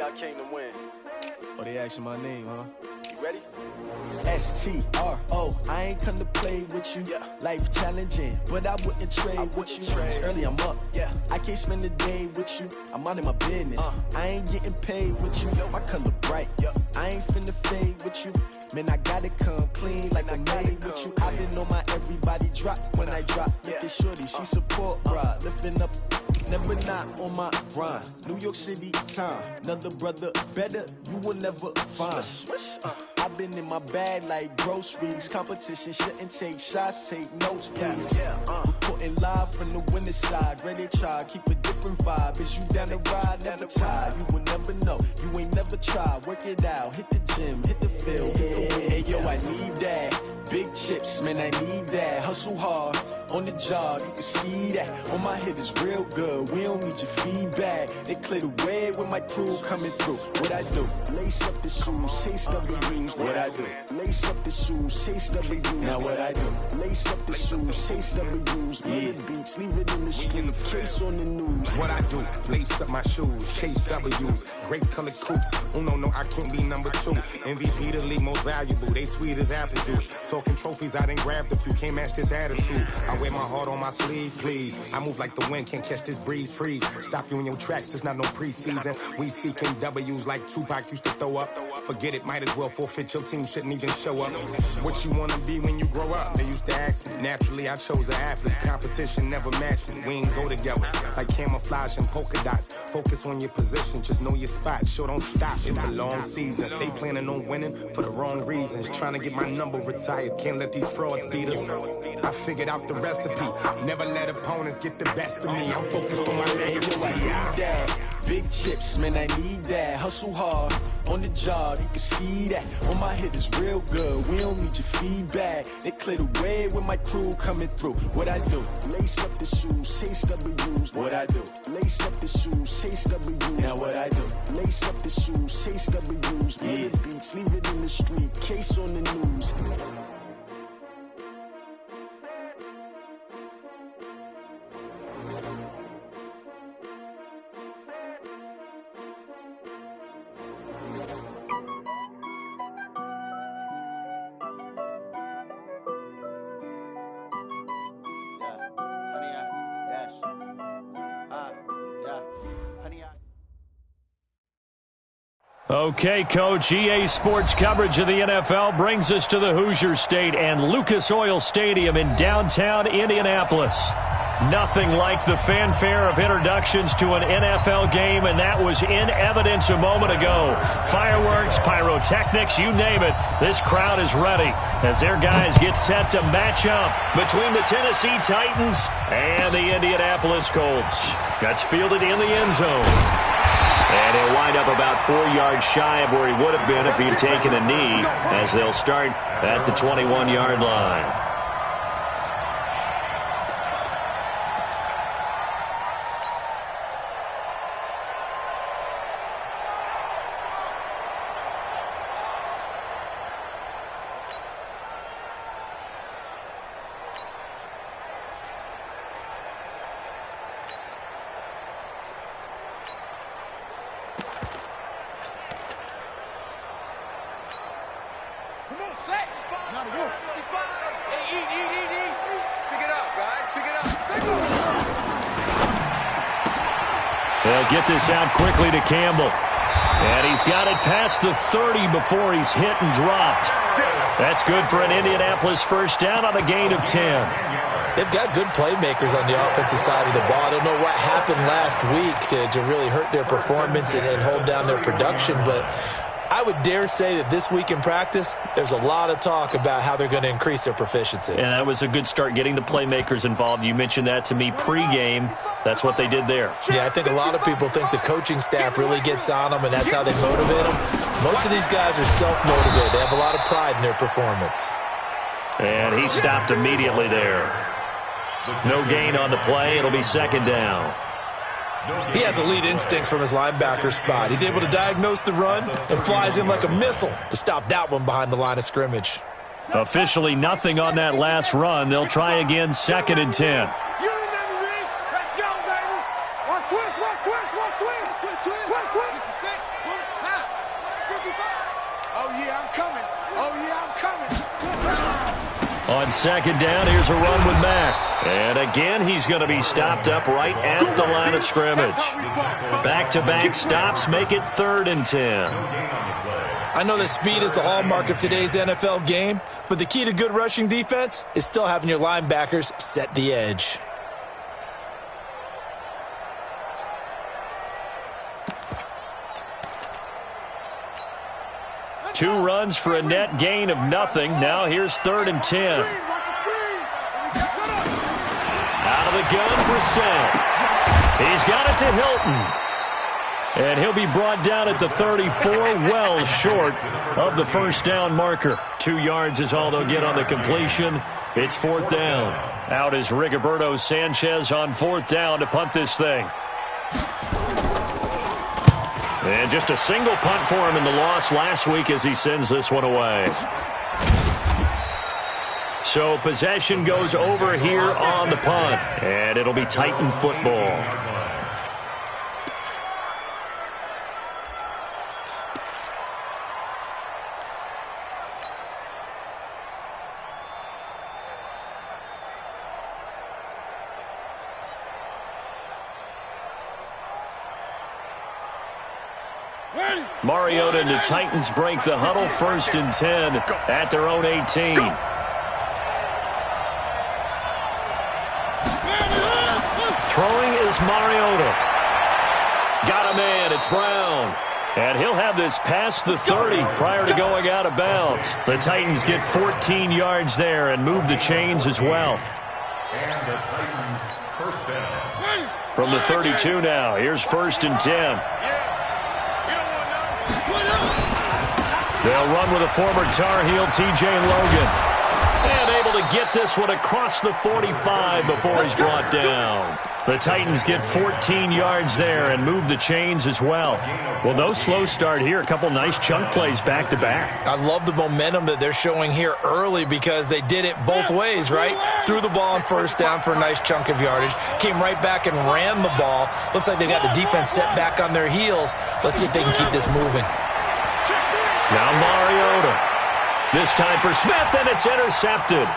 I came to win. Oh, they asking my name, huh? You ready? S-T-R-O, I ain't come to play with you. Yeah. Life challenging, but I wouldn't trade with you. It's early, I'm up. Yeah. I can't spend the day with you. I'm minding my business. I ain't getting paid with you. My color bright. I ain't finna fade with you. Man, I gotta come clean like I made with you. I've been on my everybody drop when I drop. Look at shorty, she support ride. Lifting up, never not on my grind. New York City time. Another brother better, you will never find. I've been in my bag like groceries. Competition shouldn't take shots, take notes, please. Reporting live from the winning side. Ready to try, keep a different vibe. Is you down the ride, never tired. You will never know, you ain't never tried. Work it out, hit the gym, hit the field, hit the wind. Hey yo, I need that. Big chips, man, I need that. Hustle hard, on the job, you can see that. On my head is real good, we don't need your feedback. They clear the way with my crew coming through. What I do? Lace up the shoes, chase W's. What I do? Lace up the shoes, chase W's. Now what I do? Lace up the shoes, chase W's. Yeah. Beats, leave it in the street, case on the news. What I do? Lace up my shoes, chase W's. Great colored coops. Oh no, I can't be number 2. MVP the league most valuable. They sweet as apple juice. Talking trophies, I didn't grab the few. Can't match this attitude. I wear my heart on my sleeve, please. I move like the wind, can't catch this breeze, freeze. Stop you in your tracks, there's not no preseason. We seeking W's like Tupac used to throw up. Forget it, might as well forfeit. Your team shouldn't even show up. What you wanna be when you grow up? They used to ask me. Naturally, I chose an athlete. Competition never matched me. We ain't go together like camouflage and polka dots. Focus on your position, just know your spot. Sure, don't stop. It's a long season. They planning on winning for the wrong reasons. Trying to get my number retired. Can't let these frauds beat us. I figured out the recipe. Never let opponents get the best of me. I'm focused on my legacy. I need that. Big chips, man, I need that. Hustle hard, on the job, you can see that. On my head is real good, we don't need your feedback. They clear the way with my crew coming through. What I do? Lace up the shoes, chase W's. What I do? Lace up the shoes, chase W's. Now what I do? Lace up the shoes, chase W's. Yeah. Beats, leave it in the street, case on the news. Okay, Coach, EA Sports coverage of the NFL brings us to the Hoosier State and Lucas Oil Stadium in downtown Indianapolis. Nothing like the fanfare of introductions to an NFL game, and that was in evidence a moment ago. Fireworks, pyrotechnics, you name it. This crowd is ready as their guys get set to match up between the Tennessee Titans and the Indianapolis Colts. Gets fielded in the end zone. And he'll wind up about 4 yards shy of where he would have been if he had taken a knee, as they'll start at the 21-yard line. They'll get this out quickly to Campbell. And he's got it past the 30 before he's hit and dropped. That's good for an Indianapolis first down on a gain of 10. They've got good playmakers on the offensive side of the ball. I don't know what happened last week to really hurt their performance and hold down their production, but I would dare say that this week in practice, there's a lot of talk about how they're going to increase their proficiency. And that was a good start, getting the playmakers involved. You mentioned that to me pregame. That's what they did there. Yeah, I think a lot of people think the coaching staff really gets on them, and that's how they motivate them. Most of these guys are self-motivated. They have a lot of pride in their performance. And he stopped immediately there. No gain on the play. It'll be second down. He has elite instincts from his linebacker spot. He's able to diagnose the run and flies in like a missile to stop that one behind the line of scrimmage. Officially nothing on that last run. They'll try again, 2nd and 10. On second down, here's a run with Mack. And again, he's going to be stopped up right at the line of scrimmage. Back-to-back stops make it 3rd and 10. I know that speed is the hallmark of today's NFL game, but the key to good rushing defense is still having your linebackers set the edge. Two runs for a net gain of nothing. Now here's 3rd and 10. Out of the gun, Brissett. He's got it to Hilton. And he'll be brought down at the 34, well short of the first down marker. 2 yards is all they'll get on the completion. It's 4th down. Out is Rigoberto Sanchez on 4th down to punt this thing. And just a single punt for him in the loss last week as he sends this one away. So possession goes over here on the punt. And it'll be Titan football. Mariota and the Titans break the huddle, 1st and 10 at their own 18. Throwing is Mariota. Got a man, it's Brown. And he'll have this past the 30 prior to going out of bounds. The Titans get 14 yards there and move the chains as well. And the Titans first down. From the 32 now, here's 1st and 10. They'll run with a former Tar Heel, T.J. Logan. And able to get this one across the 45 before he's brought down. The Titans get 14 yards there and move the chains as well. Well, no slow start here. A couple nice chunk plays back-to-back. I love the momentum that they're showing here early because they did it both ways, right? Threw the ball on 1st down for a nice chunk of yardage. Came right back and ran the ball. Looks like they got the defense set back on their heels. Let's see if they can keep this moving. Now Mariota. This time for Smith, and it's intercepted.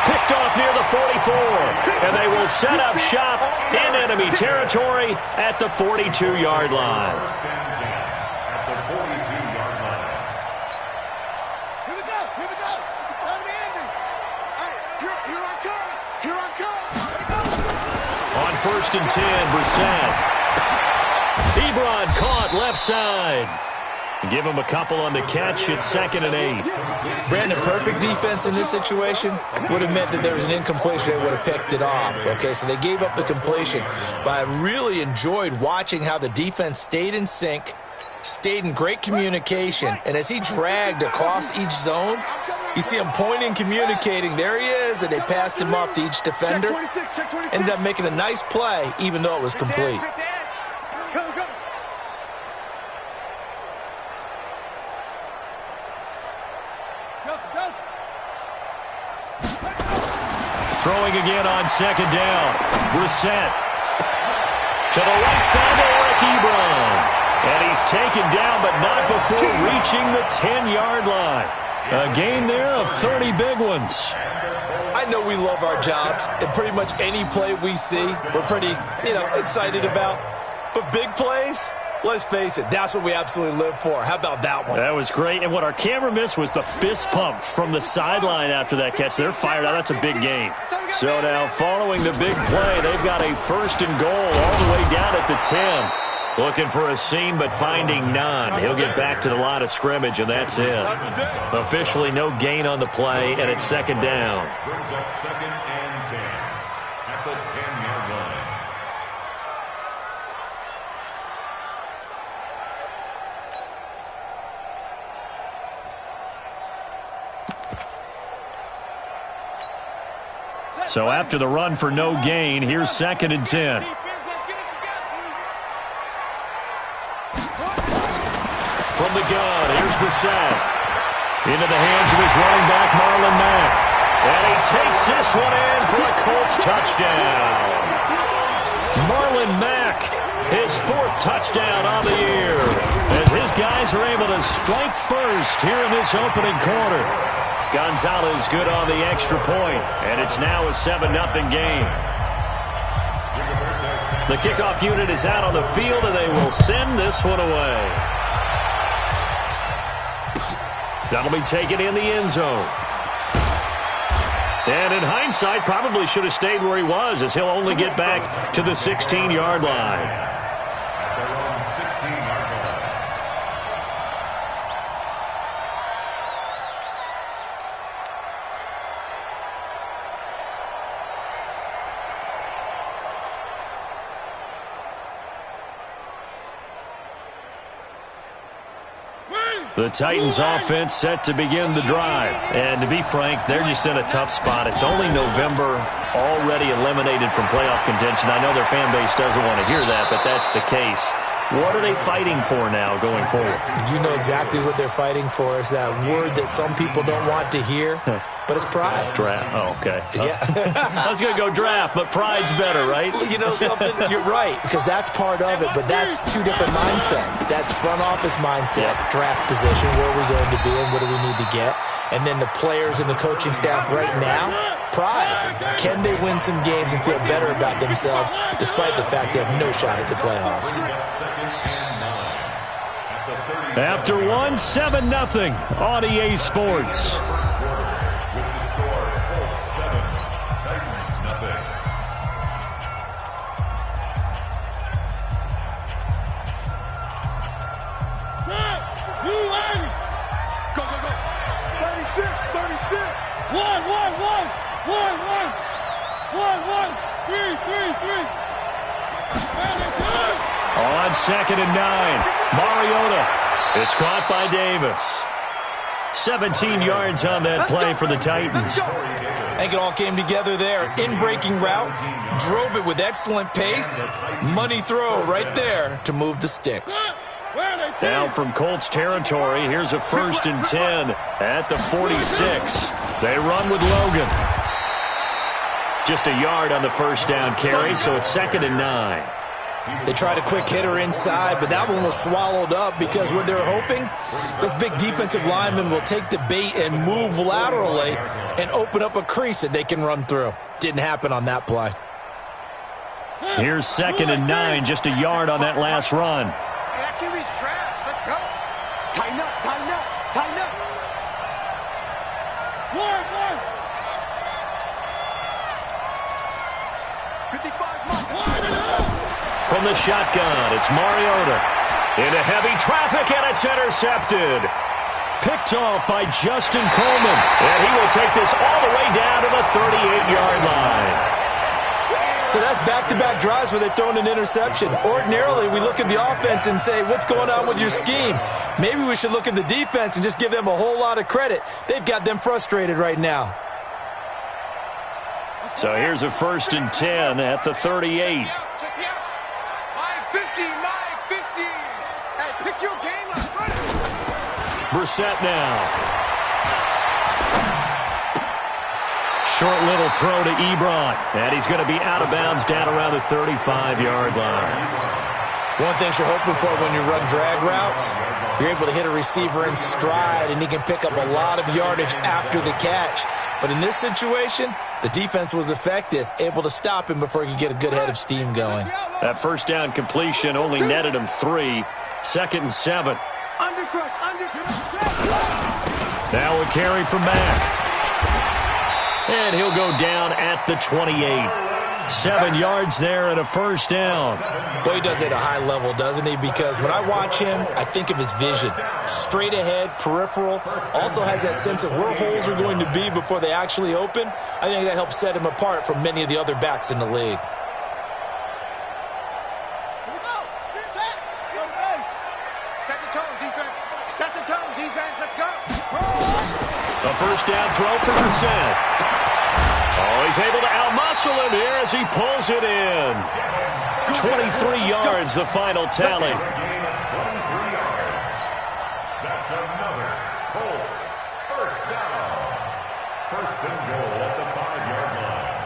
Picked off near the 44, and they will set up shop in enemy territory at the 42-yard line. At the 42-yard line. Here we go. Time to end it. All right, here I come. On 1st and 10, Brissett. Ebron caught left side. Give him a couple on the catch. It's 2nd and 8. Brandon, perfect defense in this situation would have meant that there was an incompletion. They would have picked it off. Okay, so they gave up the completion. But I really enjoyed watching how the defense stayed in sync, stayed in great communication. And as he dragged across each zone, you see him pointing, communicating. There he is, and they passed him off to each defender. Ended up making a nice play, even though it was complete. Throwing again on 2nd down. Brissett to the right side to Eric Ebron. And he's taken down, but not before reaching the 10-yard line. A gain there of 30 big ones. I know we love our jobs, and pretty much any play we see, we're pretty, excited about. But big plays, let's face it, that's what we absolutely live for. How about that one? That was great. And what our camera missed was the fist pump from the sideline after that catch. They're fired out. That's a big gain. So now following the big play, they've got a 1st and goal all the way down at the 10. Looking for a seam, but finding none. He'll get back to the line of scrimmage, and that's it. Officially no gain on the play, and it's 2nd down. Brings up 2nd and 10 at the 10-yard line. So after the run for no gain, here's 2nd and 10. From the gun, here's Brissett. Into the hands of his running back, Marlon Mack. And he takes this one in for a Colts touchdown. Marlon Mack, his 4th touchdown on the year. As his guys are able to strike first here in this opening quarter. Gonzalez good on the extra point, and it's now a 7-0 game. The kickoff unit is out on the field, and they will send this one away. That'll be taken in the end zone. And in hindsight, probably should have stayed where he was, as he'll only get back to the 16-yard line. The Titans offense set to begin the drive. And to be frank, they're just in a tough spot. It's only November, already eliminated from playoff contention. I know their fan base doesn't want to hear that, but that's the case. What are they fighting for now going forward? You know exactly what they're fighting for. Is that word that some people don't want to hear, but it's pride. Draft. Oh, okay. Yeah. I was going to go draft, but pride's better, right? You know something? You're right, because that's part of it, but that's two different mindsets. That's front office mindset, draft position, where are we going to be and what do we need to get? And then the players and the coaching staff right now, pride. Can they win some games and feel better about themselves despite the fact they have no shot at the playoffs? After 7-0 on EA Sports. On 2nd and 9, Mariota. It's caught by Davis. 17 yards on that play for the Titans. I think it all came together there. In-breaking route, drove it with excellent pace. Money throw right there to move the sticks. Now from Colts territory, here's a 1st and 10 at the 46. They run with Logan. Just a yard on the first down carry, so it's 2nd and 9. They tried a quick hitter inside, but that one was swallowed up because what they're hoping, those big defensive linemen will take the bait and move laterally and open up a crease that they can run through. Didn't happen on that play. Here's 2nd and 9, just a yard on that last run. Hey, that QB's trash. Let's go. Tighten up, tighten up, tighten up. One. 55 months. From the shotgun, it's Mariota. Into heavy traffic, and it's intercepted. Picked off by Justin Coleman. And he will take this all the way down to the 38-yard line. So that's back-to-back drives where they've thrown an interception. Ordinarily, we look at the offense and say, what's going on with your scheme? Maybe we should look at the defense and just give them a whole lot of credit. They've got them frustrated right now. So here's a 1st and 10 at the 38. Brissett now. Short little throw to Ebron. And he's going to be out of bounds down around the 35-yard line. One thing you're hoping for when you run drag routes, you're able to hit a receiver in stride, and he can pick up a lot of yardage after the catch. But in this situation, the defense was effective, able to stop him before he could get a good head of steam going. That first down completion only netted him 3. 2nd and 7. Now a carry from Mack. And he'll go down at the 28. 7 yards there and a first down. Boy, he does it at a high level, doesn't he? Because when I watch him, I think of his vision. Straight ahead, peripheral. Also has that sense of where holes are going to be before they actually open. I think that helps set him apart from many of the other backs in the league. A first down throw for Brissett. Oh, he's able to outmuscle him here as he pulls it in. 23 yards, the final tally. 23 yards. That's another Colts first down. 1st and goal at the 5-yard line.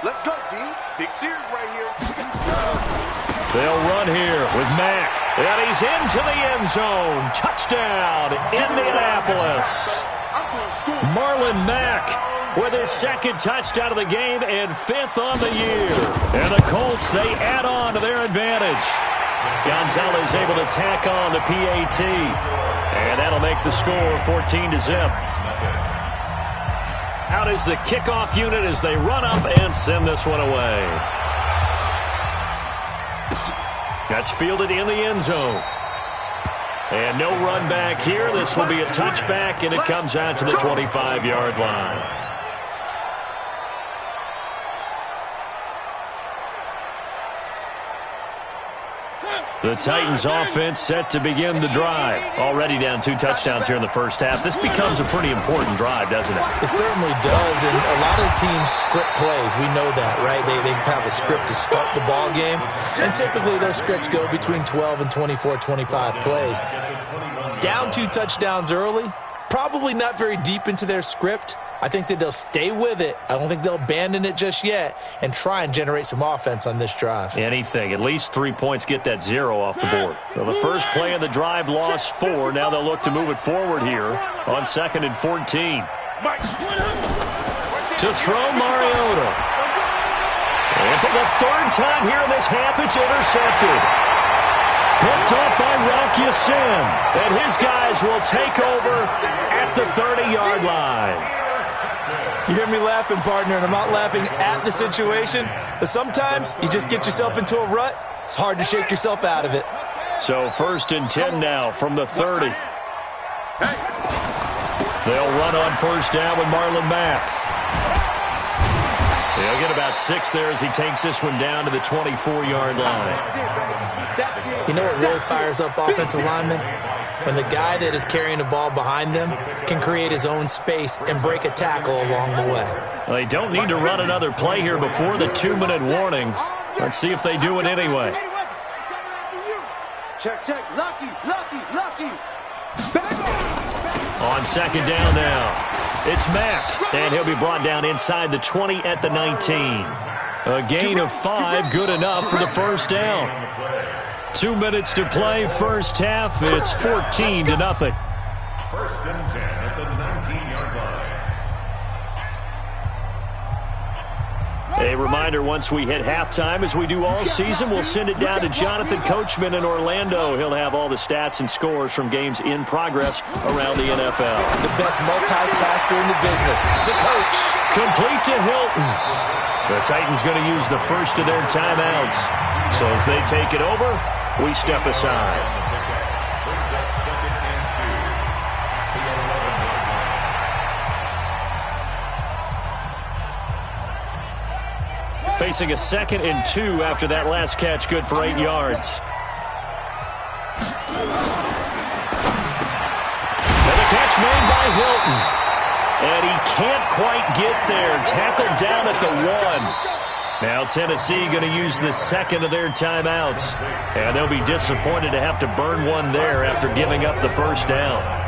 Let's go, D. Big series right here. They'll run here with Mack. And he's into the end zone. Touchdown, Indianapolis. Marlon Mack with his second touchdown of the game and 5th on the year. And the Colts, they add on to their advantage. Gonzalez able to tack on the PAT. And that'll make the score 14-0. Out is the kickoff unit as they run up and send this one away. That's fielded in the end zone. And no run back here. This will be a touchback, and it comes out to the 25-yard line. The Titans offense set to begin the drive. Already down 2 touchdowns here in the first half. This becomes a pretty important drive, doesn't it? It certainly does, and a lot of teams script plays. We know that, right? They have a script to start the ball game, and typically those scripts go between 12 and 24, 25 plays. Down 2 touchdowns early, probably not very deep into their script. I think that they'll stay with it. I don't think they'll abandon it just yet and try and generate some offense on this drive. Anything. At least 3 points, get that 0 off the board. So the first play of the drive lost 4. Now they'll look to move it forward here on 2nd and 14. To throw Mariota. And for the 3rd time here in this half, it's intercepted. Picked off by Rock Ya-Sin. And his guys will take over at the 30-yard line. You hear me laughing, partner, and I'm not laughing at the situation, but sometimes you just get yourself into a rut. It's hard to shake yourself out of it. So 1st and 10 now from the 30. They'll run on 1st down with Marlon Mack. They'll get about 6 there as he takes this one down to the 24-yard line. You know what really fires up offensive linemen? When the guy that is carrying the ball behind them can create his own space and break a tackle along the way. Well, they don't need to run another play here before the 2-minute warning. Let's see if they do it anyway. Check, check. Lucky. On 2nd down now, it's Mack, and he'll be brought down inside the 20 at the 19. A gain of 5, good enough for the 1st down. 2 minutes to play, first half. It's 14-0. 1st and 10 at the 19-yard line. A reminder, once we hit halftime, as we do all season, we'll send it down to Jonathan Coachman in Orlando. He'll have all the stats and scores from games in progress around the NFL. The best multitasker in the business, the coach. Complete to Hilton. The Titans going to use the first of their timeouts. So as they take it over, we step aside. Facing a 2nd and 2 after that last catch, good for 8 yards. And the catch made by Hilton. And he can't quite get there. Tackled down at the 1. Now Tennessee going to use the 2nd of their timeouts. And they'll be disappointed to have to burn one there after giving up the 1st down.